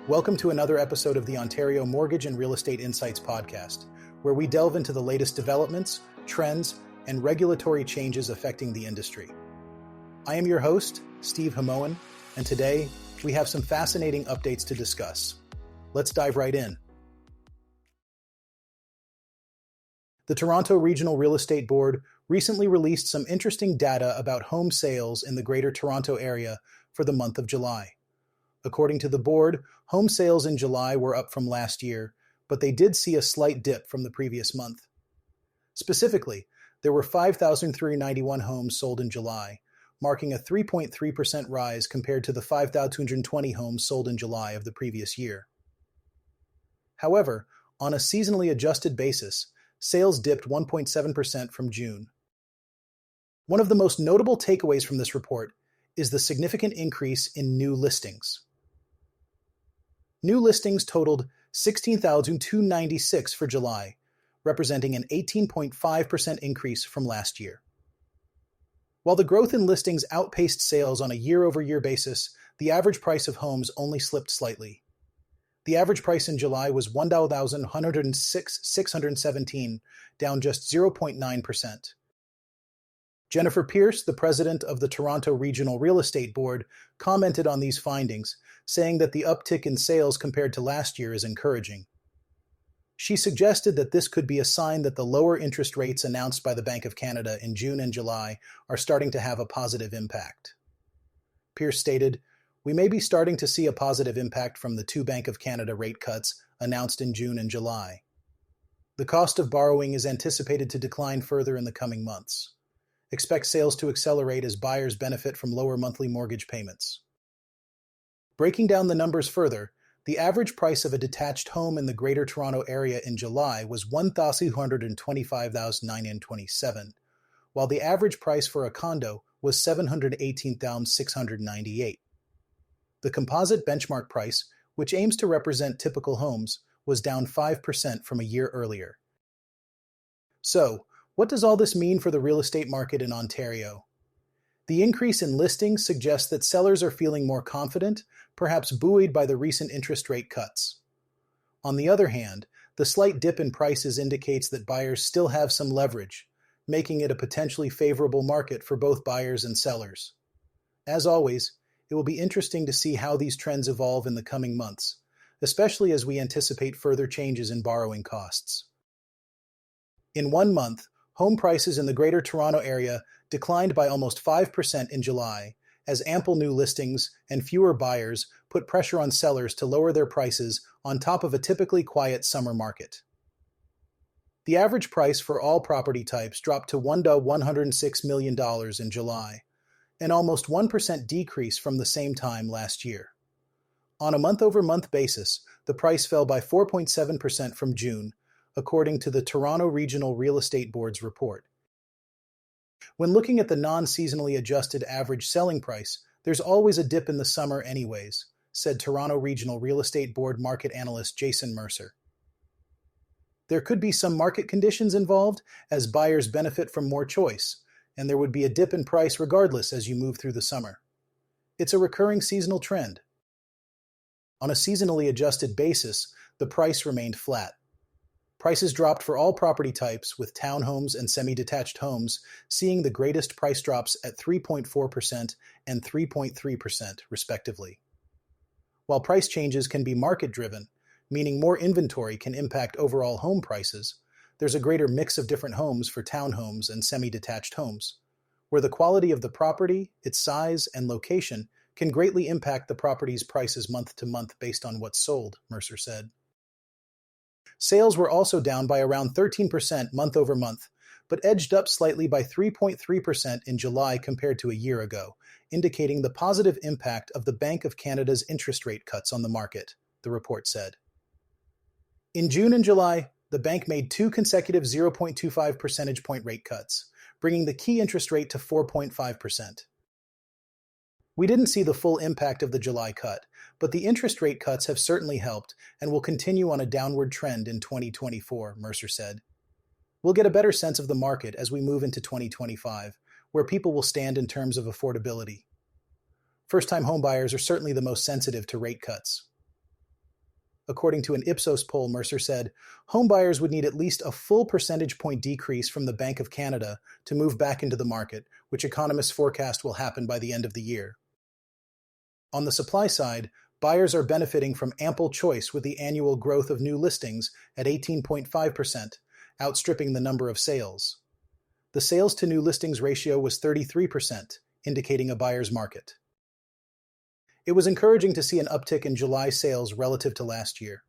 Welcome to another episode of the Ontario Mortgage and Real Estate Insights podcast, where we delve into the latest developments, trends, and regulatory changes affecting the industry. I am your host, Steve Hamoan, and today we have some fascinating updates to discuss. Let's dive right in. The Toronto Regional Real Estate Board recently released some interesting data about home sales in the Greater Toronto Area for the month of July. According to the board, home sales in July were up from last year, but they did see a slight dip from the previous month. Specifically, there were 5,391 homes sold in July, marking a 3.3% rise compared to the 5,220 homes sold in July of the previous year. However, on a seasonally adjusted basis, sales dipped 1.7% from June. One of the most notable takeaways from this report is the significant increase in new listings. New listings totaled 16,296 for July, representing an 18.5% increase from last year. While the growth in listings outpaced sales on a year-over-year basis, the average price of homes only slipped slightly. The average price in July was $1,106,617, down just 0.9%. Jennifer Pierce, the president of the Toronto Regional Real Estate Board, commented on these findings, saying that the uptick in sales compared to last year is encouraging. She suggested that this could be a sign that the lower interest rates announced by the Bank of Canada in June and July are starting to have a positive impact. Pierce stated, "We may be starting to see a positive impact from the two Bank of Canada rate cuts announced in June and July. The cost of borrowing is anticipated to decline further in the coming months. Expect sales to accelerate as buyers benefit from lower monthly mortgage payments." Breaking down the numbers further, the average price of a detached home in the Greater Toronto Area in July was $1,225,927, while the average price for a condo was $718,698. The composite benchmark price, which aims to represent typical homes, was down 5% from a year earlier. So, what does all this mean for the real estate market in Ontario? The increase in listings suggests that sellers are feeling more confident, perhaps buoyed by the recent interest rate cuts. On the other hand, the slight dip in prices indicates that buyers still have some leverage, making it a potentially favorable market for both buyers and sellers. As always, it will be interesting to see how these trends evolve in the coming months, especially as we anticipate further changes in borrowing costs. In 1 month, home prices in the Greater Toronto Area declined by almost 5% in July, as ample new listings and fewer buyers put pressure on sellers to lower their prices on top of a typically quiet summer market. The average price for all property types dropped to $1.106 million in July, an almost 1% decrease from the same time last year. On a month-over-month basis, the price fell by 4.7% from June, according to the Toronto Regional Real Estate Board's report. When looking at the non-seasonally adjusted average selling price, there's always a dip in the summer anyways, said Toronto Regional Real Estate Board market analyst Jason Mercer. There could be some market conditions involved, as buyers benefit from more choice, and there would be a dip in price regardless as you move through the summer. It's a recurring seasonal trend. On a seasonally adjusted basis, the price remained flat. Prices dropped for all property types, with townhomes and semi-detached homes seeing the greatest price drops at 3.4% and 3.3%, respectively. While price changes can be market-driven, meaning more inventory can impact overall home prices, there's a greater mix of different homes for townhomes and semi-detached homes, where the quality of the property, its size, and location can greatly impact the property's prices month to month based on what's sold, Mercer said. Sales were also down by around 13% month over month, but edged up slightly by 3.3% in July compared to a year ago, indicating the positive impact of the Bank of Canada's interest rate cuts on the market, the report said. In June and July, the bank made 2 consecutive 0.25 percentage point rate cuts, bringing the key interest rate to 4.5%. We didn't see the full impact of the July cut, but the interest rate cuts have certainly helped and will continue on a downward trend in 2024, Mercer said. We'll get a better sense of the market as we move into 2025, where people will stand in terms of affordability. First-time homebuyers are certainly the most sensitive to rate cuts. According to an Ipsos poll, Mercer said, homebuyers would need at least a full percentage point decrease from the Bank of Canada to move back into the market, which economists forecast will happen by the end of the year. On the supply side, buyers are benefiting from ample choice with the annual growth of new listings at 18.5%, outstripping the number of sales. The sales to new listings ratio was 33%, indicating a buyer's market. It was encouraging to see an uptick in July sales relative to last year.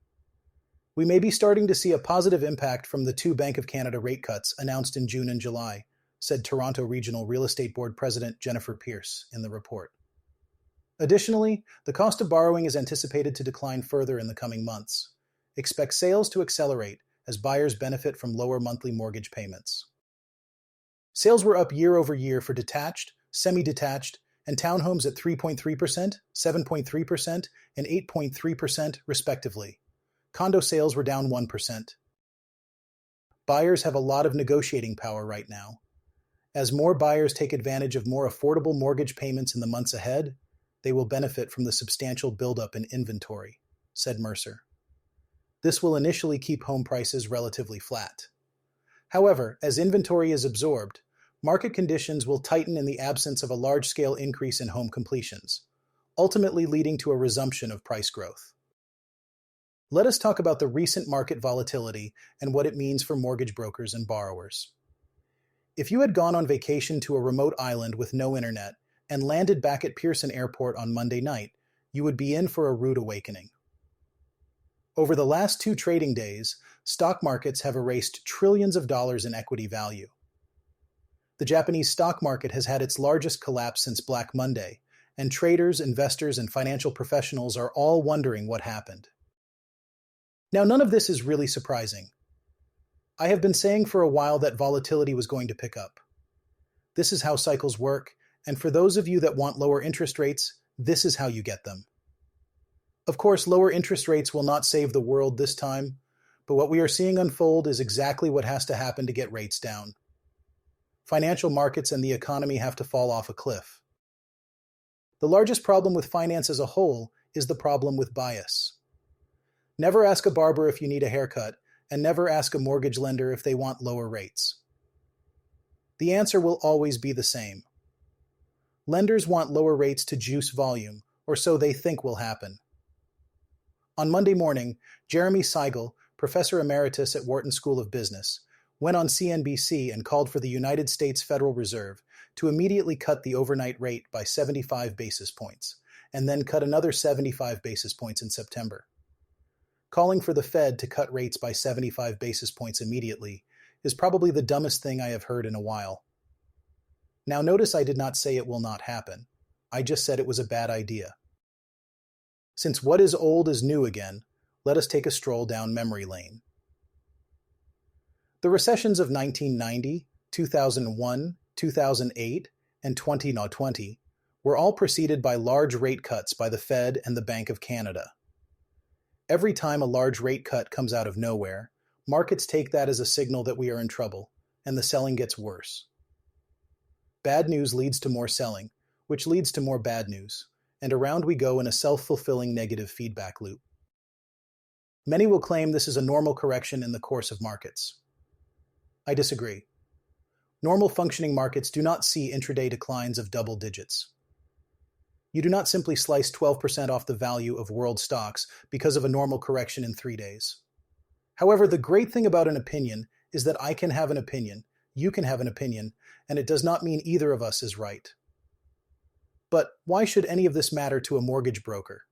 We may be starting to see a positive impact from the 2 Bank of Canada rate cuts announced in June and July, said Toronto Regional Real Estate Board President Jennifer Pierce in the report. Additionally, the cost of borrowing is anticipated to decline further in the coming months. Expect sales to accelerate as buyers benefit from lower monthly mortgage payments. Sales were up year over year for detached, semi-detached, and townhomes at 3.3%, 7.3%, and 8.3% respectively. Condo sales were down 1%. Buyers have a lot of negotiating power right now. As more buyers take advantage of more affordable mortgage payments in the months ahead, they will benefit from the substantial buildup in inventory, said Mercer. This will initially keep home prices relatively flat. However, as inventory is absorbed, market conditions will tighten in the absence of a large-scale increase in home completions, ultimately leading to a resumption of price growth. Let us talk about the recent market volatility and what it means for mortgage brokers and borrowers. If you had gone on vacation to a remote island with no internet and landed back at Pearson Airport on Monday night, you would be in for a rude awakening. Over the last 2 trading days, stock markets have erased trillions of dollars in equity value. The Japanese stock market has had its largest collapse since Black Monday, and traders, investors, and financial professionals are all wondering what happened. Now, none of this is really surprising. I have been saying for a while that volatility was going to pick up. This is how cycles work, and for those of you that want lower interest rates, this is how you get them. Of course, lower interest rates will not save the world this time, but what we are seeing unfold is exactly what has to happen to get rates down. Financial markets and the economy have to fall off a cliff. The largest problem with finance as a whole is the problem with bias. Never ask a barber if you need a haircut, and never ask a mortgage lender if they want lower rates. The answer will always be the same. Lenders want lower rates to juice volume, or so they think will happen. On Monday morning, Jeremy Siegel, professor emeritus at Wharton School of Business, went on CNBC and called for the United States Federal Reserve to immediately cut the overnight rate by 75 basis points, and then cut another 75 basis points in September. Calling for the Fed to cut rates by 75 basis points immediately is probably the dumbest thing I have heard in a while. Now notice I did not say it will not happen. I just said it was a bad idea. Since what is old is new again, let us take a stroll down memory lane. The recessions of 1990, 2001, 2008, and 2020 were all preceded by large rate cuts by the Fed and the Bank of Canada. Every time a large rate cut comes out of nowhere, markets take that as a signal that we are in trouble, and the selling gets worse. Bad news leads to more selling, which leads to more bad news, and around we go in a self-fulfilling negative feedback loop. Many will claim this is a normal correction in the course of markets. I disagree. Normal functioning markets do not see intraday declines of double digits. You do not simply slice 12% off the value of world stocks because of a normal correction in 3 days. However, the great thing about an opinion is that I can have an opinion, you can have an opinion, and it does not mean either of us is right. But why should any of this matter to a mortgage broker?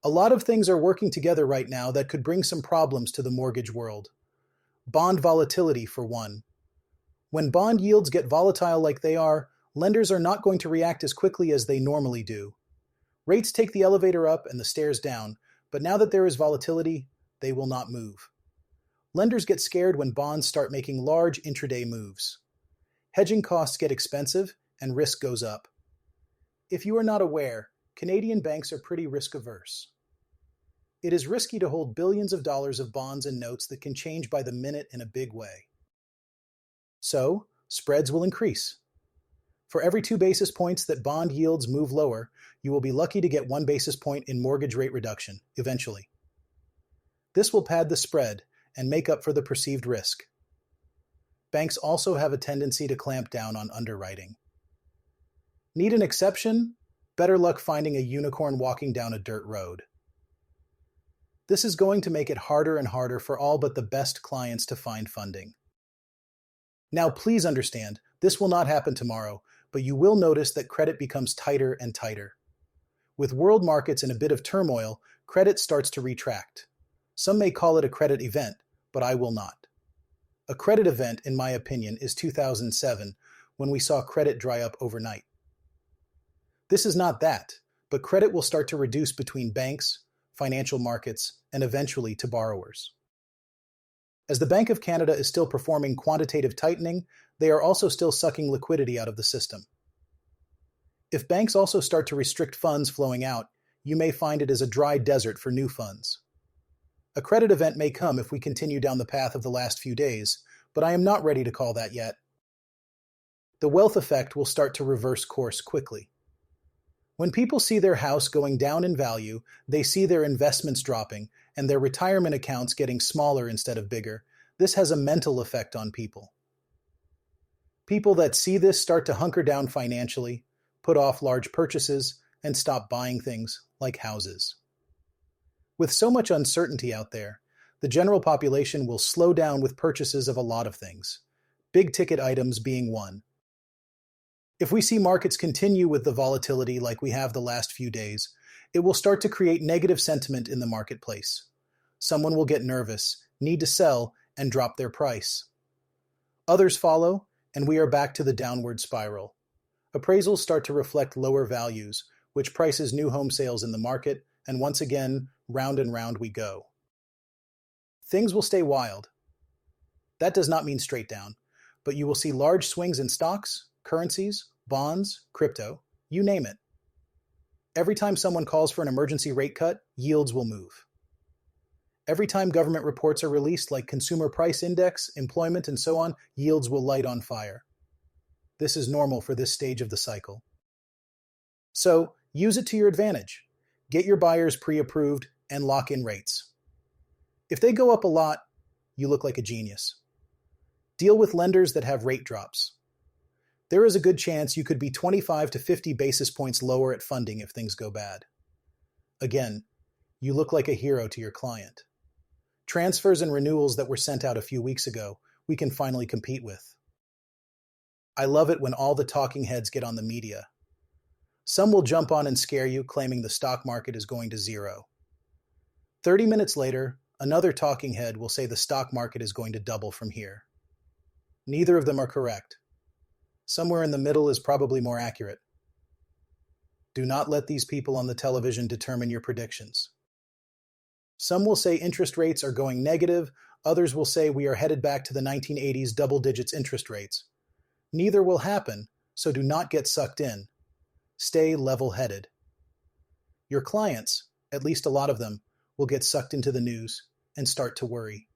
A lot of things are working together right now that could bring some problems to the mortgage world. Bond volatility, for one. When bond yields get volatile like they are, lenders are not going to react as quickly as they normally do. Rates take the elevator up and the stairs down, but now that there is volatility, they will not move. Lenders get scared when bonds start making large intraday moves. Hedging costs get expensive and risk goes up. If you are not aware, Canadian banks are pretty risk-averse. It is risky to hold billions of dollars of bonds and notes that can change by the minute in a big way. So, spreads will increase. For every 2 basis points that bond yields move lower, you will be lucky to get 1 basis point in mortgage rate reduction, eventually. This will pad the spread and make up for the perceived risk. Banks also have a tendency to clamp down on underwriting. Need an exception? Better luck finding a unicorn walking down a dirt road. This is going to make it harder and harder for all but the best clients to find funding. Now, please understand, this will not happen tomorrow, but you will notice that credit becomes tighter and tighter. With world markets in a bit of turmoil, credit starts to retract. Some may call it a credit event, but I will not. A credit event, in my opinion, is 2007, when we saw credit dry up overnight. This is not that, but credit will start to reduce between banks, financial markets, and eventually to borrowers. As the Bank of Canada is still performing quantitative tightening, they are also still sucking liquidity out of the system. If banks also start to restrict funds flowing out, you may find it is a dry desert for new funds. A credit event may come if we continue down the path of the last few days, but I am not ready to call that yet. The wealth effect will start to reverse course quickly. When people see their house going down in value, they see their investments dropping, and their retirement accounts getting smaller instead of bigger. This has a mental effect on people. People that see this start to hunker down financially, put off large purchases, and stop buying things like houses. With so much uncertainty out there, the general population will slow down with purchases of a lot of things, big-ticket items being one. If we see markets continue with the volatility like we have the last few days, it will start to create negative sentiment in the marketplace. Someone will get nervous, need to sell, and drop their price. Others follow, and we are back to the downward spiral. Appraisals start to reflect lower values, which prices new home sales in the market, and once again, round and round we go. Things will stay wild. That does not mean straight down, but you will see large swings in stocks, currencies, bonds, crypto, you name it. Every time someone calls for an emergency rate cut, yields will move. Every time government reports are released like consumer price index, employment, and so on, yields will light on fire. This is normal for this stage of the cycle. So, use it to your advantage. Get your buyers pre-approved and lock in rates. If they go up a lot, you look like a genius. Deal with lenders that have rate drops. There is a good chance you could be 25 to 50 basis points lower at funding if things go bad. Again, you look like a hero to your client. Transfers and renewals that were sent out a few weeks ago, we can finally compete with. I love it when all the talking heads get on the media. Some will jump on and scare you, claiming the stock market is going to zero. 30 minutes later, another talking head will say the stock market is going to double from here. Neither of them are correct. Somewhere in the middle is probably more accurate. Do not let these people on the television determine your predictions. Some will say interest rates are going negative, others will say we are headed back to the 1980s double digits interest rates. Neither will happen, so do not get sucked in. Stay level-headed. Your clients, at least a lot of them, will get sucked into the news and start to worry.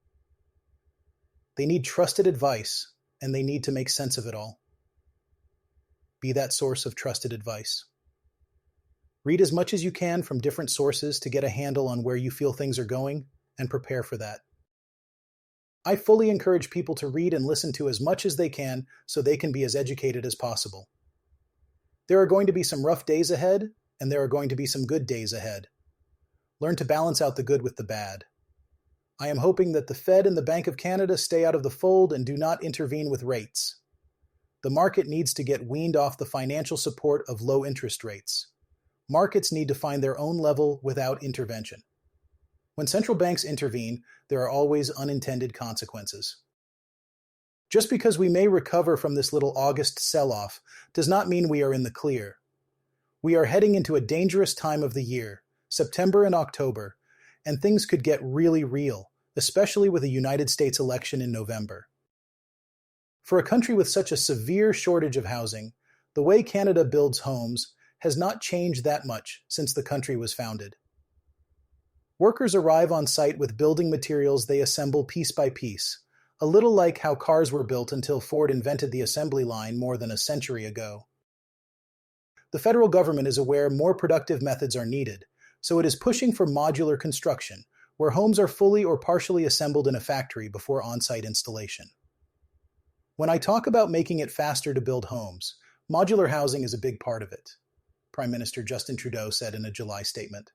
They need trusted advice, and they need to make sense of it all. Be that source of trusted advice. Read as much as you can from different sources to get a handle on where you feel things are going, and prepare for that. I fully encourage people to read and listen to as much as they can so they can be as educated as possible. There are going to be some rough days ahead, and there are going to be some good days ahead. Learn to balance out the good with the bad. I am hoping that the Fed and the Bank of Canada stay out of the fold and do not intervene with rates. The market needs to get weaned off the financial support of low interest rates. Markets need to find their own level without intervention. When central banks intervene, there are always unintended consequences. Just because we may recover from this little August sell-off does not mean we are in the clear. We are heading into a dangerous time of the year, September and October, and things could get really real, especially with a United States election in November. For a country with such a severe shortage of housing, the way Canada builds homes has not changed that much since the country was founded. Workers arrive on site with building materials they assemble piece by piece, a little like how cars were built until Ford invented the assembly line more than a century ago. The federal government is aware more productive methods are needed, so it is pushing for modular construction, where homes are fully or partially assembled in a factory before on-site installation. When I talk about making it faster to build homes, modular housing is a big part of it, Prime Minister Justin Trudeau said in a July statement.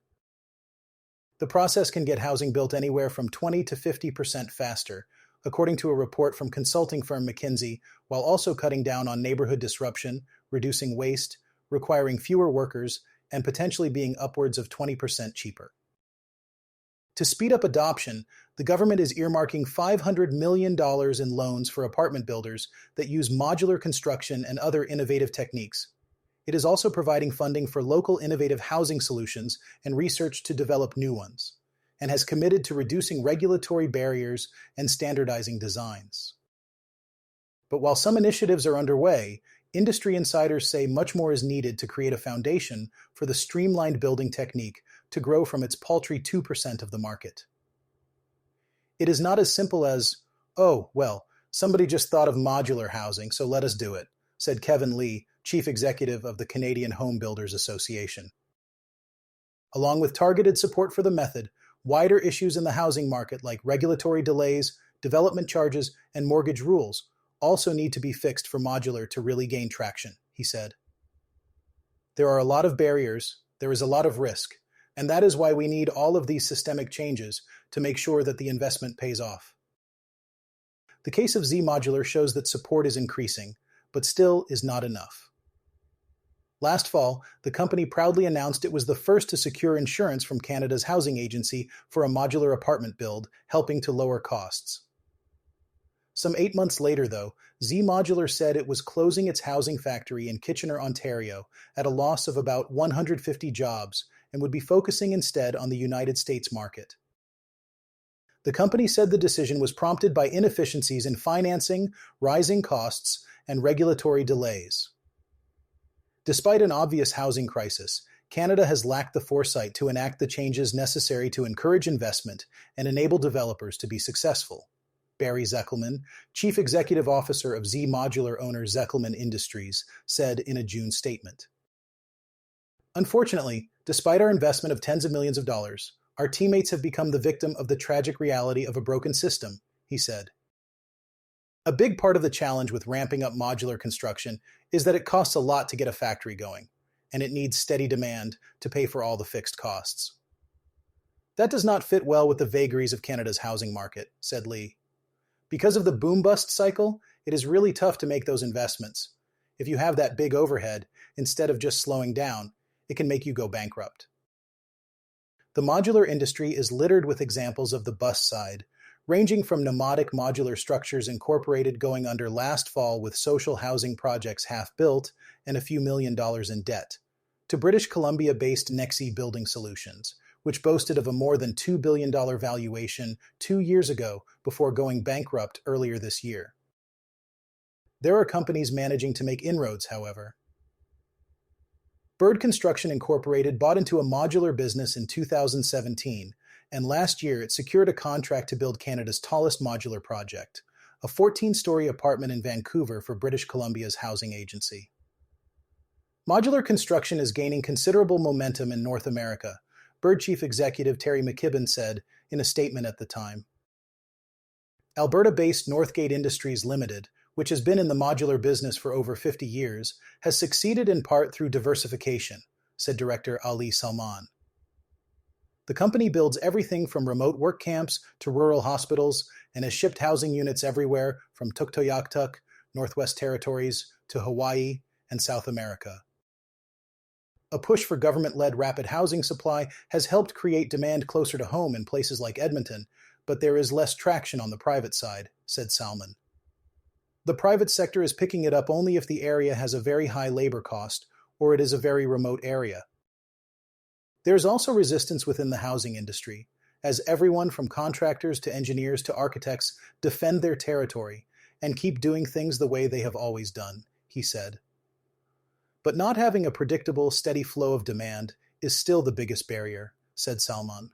The process can get housing built anywhere from 20 to 50% faster, according to a report from consulting firm McKinsey, while also cutting down on neighborhood disruption, reducing waste, requiring fewer workers, and potentially being upwards of 20% cheaper. To speed up adoption, the government is earmarking $500 million in loans for apartment builders that use modular construction and other innovative techniques. It is also providing funding for local innovative housing solutions and research to develop new ones, and has committed to reducing regulatory barriers and standardizing designs. But while some initiatives are underway, industry insiders say much more is needed to create a foundation for the streamlined building technique to grow from its paltry 2% of the market. It is not as simple as, oh, well, somebody just thought of modular housing, so let us do it, said Kevin Lee, chief executive of the Canadian Home Builders Association. Along with targeted support for the method, wider issues in the housing market like regulatory delays, development charges, and mortgage rules also need to be fixed for modular to really gain traction, he said. There are a lot of barriers, there is a lot of risk, and that is why we need all of these systemic changes to make sure that the investment pays off. The case of Z Modular shows that support is increasing, but still is not enough. Last fall, the company proudly announced it was the first to secure insurance from Canada's housing agency for a modular apartment build, helping to lower costs. Some 8 months later, though, Z Modular said it was closing its housing factory in Kitchener, Ontario, at a loss of about 150 jobs and would be focusing instead on the United States market. The company said the decision was prompted by inefficiencies in financing, rising costs, and regulatory delays. Despite an obvious housing crisis, Canada has lacked the foresight to enact the changes necessary to encourage investment and enable developers to be successful, Barry Zeckelman, chief executive officer of Z Modular owner Zeckelman Industries, said in a June statement. Unfortunately, despite our investment of tens of millions of dollars, our teammates have become the victim of the tragic reality of a broken system, he said. A big part of the challenge with ramping up modular construction is that it costs a lot to get a factory going, and it needs steady demand to pay for all the fixed costs. That does not fit well with the vagaries of Canada's housing market, said Lee. Because of the boom-bust cycle, it is really tough to make those investments. If you have that big overhead, instead of just slowing down, it can make you go bankrupt. The modular industry is littered with examples of the bust side, ranging from nomadic modular structures incorporated going under last fall with social housing projects half-built and a few $1 million in debt, to British Columbia-based Nexi Building Solutions, which boasted of a more than $2 billion valuation 2 years ago before going bankrupt earlier this year. There are companies managing to make inroads, however. Bird Construction Incorporated bought into a modular business in 2017, and last year it secured a contract to build Canada's tallest modular project, a 14-story apartment in Vancouver for British Columbia's housing agency. Modular construction is gaining considerable momentum in North America, Bird Chief Executive Terry McKibben said in a statement at the time. Alberta-based Northgate Industries Limited, which has been in the modular business for over 50 years, has succeeded in part through diversification, said Director Ali Salman. The company builds everything from remote work camps to rural hospitals and has shipped housing units everywhere from Tuktoyaktuk, Northwest Territories, to Hawaii and South America. A push for government-led rapid housing supply has helped create demand closer to home in places like Edmonton, but there is less traction on the private side, said Salman. The private sector is picking it up only if the area has a very high labor cost or it is a very remote area. There is also resistance within the housing industry, as everyone from contractors to engineers to architects defend their territory and keep doing things the way they have always done, he said. But not having a predictable, steady flow of demand is still the biggest barrier, said Salman.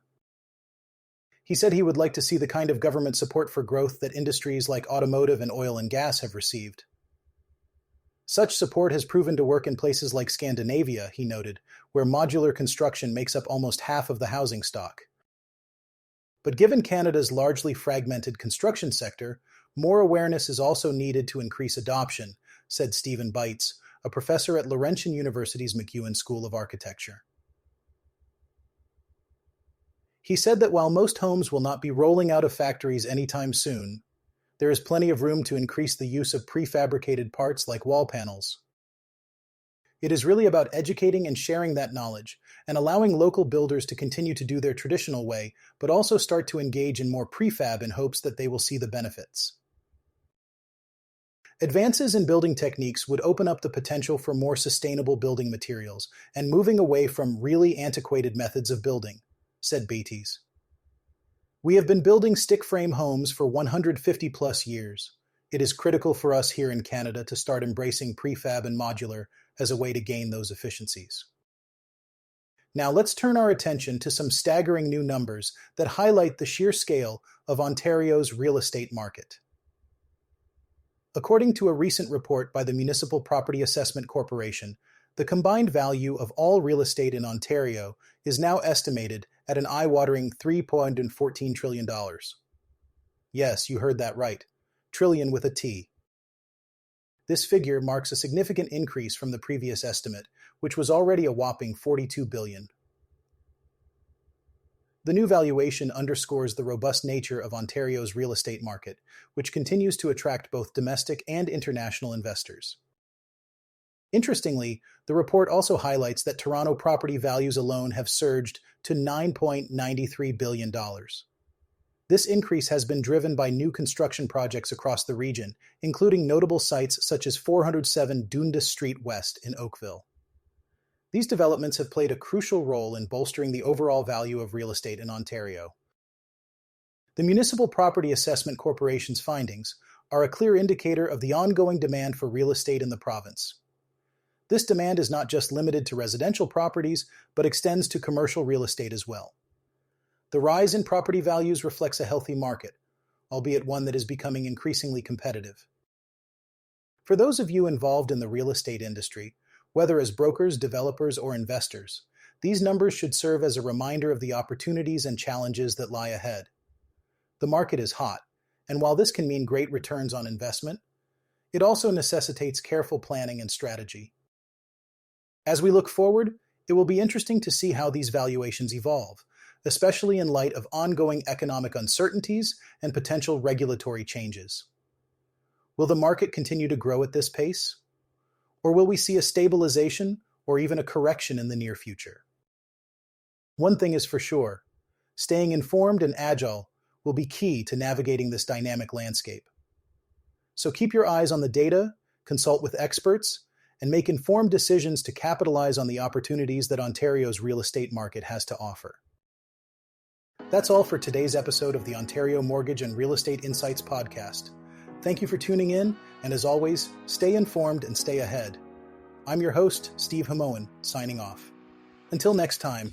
He said he would like to see the kind of government support for growth that industries like automotive and oil and gas have received. Such support has proven to work in places like Scandinavia, he noted, where modular construction makes up almost half of the housing stock. But given Canada's largely fragmented construction sector, more awareness is also needed to increase adoption, said Stephen Bites, a professor at Laurentian University's MacEwan School of Architecture. He said that while most homes will not be rolling out of factories anytime soon, there is plenty of room to increase the use of prefabricated parts like wall panels. It is really about educating and sharing that knowledge, and allowing local builders to continue to do their traditional way, but also start to engage in more prefab in hopes that they will see the benefits. Advances in building techniques would open up the potential for more sustainable building materials and moving away from really antiquated methods of building, said Beatties. We have been building stick frame homes for 150 plus years. It is critical for us here in Canada to start embracing prefab and modular as a way to gain those efficiencies. Now let's turn our attention to some staggering new numbers that highlight the sheer scale of Ontario's real estate market. According to a recent report by the Municipal Property Assessment Corporation, the combined value of all real estate in Ontario is now estimated at an eye-watering $3.14 trillion. Yes, you heard that right. Trillion with a T. This figure marks a significant increase from the previous estimate, which was already a whopping $42 billion. The new valuation underscores the robust nature of Ontario's real estate market, which continues to attract both domestic and international investors. Interestingly, the report also highlights that Toronto property values alone have surged to $9.93 billion. This increase has been driven by new construction projects across the region, including notable sites such as 407 Dundas Street West in Oakville. These developments have played a crucial role in bolstering the overall value of real estate in Ontario. The Municipal Property Assessment Corporation's findings are a clear indicator of the ongoing demand for real estate in the province. This demand is not just limited to residential properties, but extends to commercial real estate as well. The rise in property values reflects a healthy market, albeit one that is becoming increasingly competitive. For those of you involved in the real estate industry, whether as brokers, developers, or investors, these numbers should serve as a reminder of the opportunities and challenges that lie ahead. The market is hot, and while this can mean great returns on investment, it also necessitates careful planning and strategy. As we look forward, it will be interesting to see how these valuations evolve, especially in light of ongoing economic uncertainties and potential regulatory changes. Will the market continue to grow at this pace? Or will we see a stabilization or even a correction in the near future? One thing is for sure, staying informed and agile will be key to navigating this dynamic landscape. So keep your eyes on the data, consult with experts, and make informed decisions to capitalize on the opportunities that Ontario's real estate market has to offer. That's all for today's episode of the Ontario Mortgage and Real Estate Insights podcast. Thank you for tuning in, and as always, stay informed and stay ahead. I'm your host, Steve Hamoan, signing off. Until next time,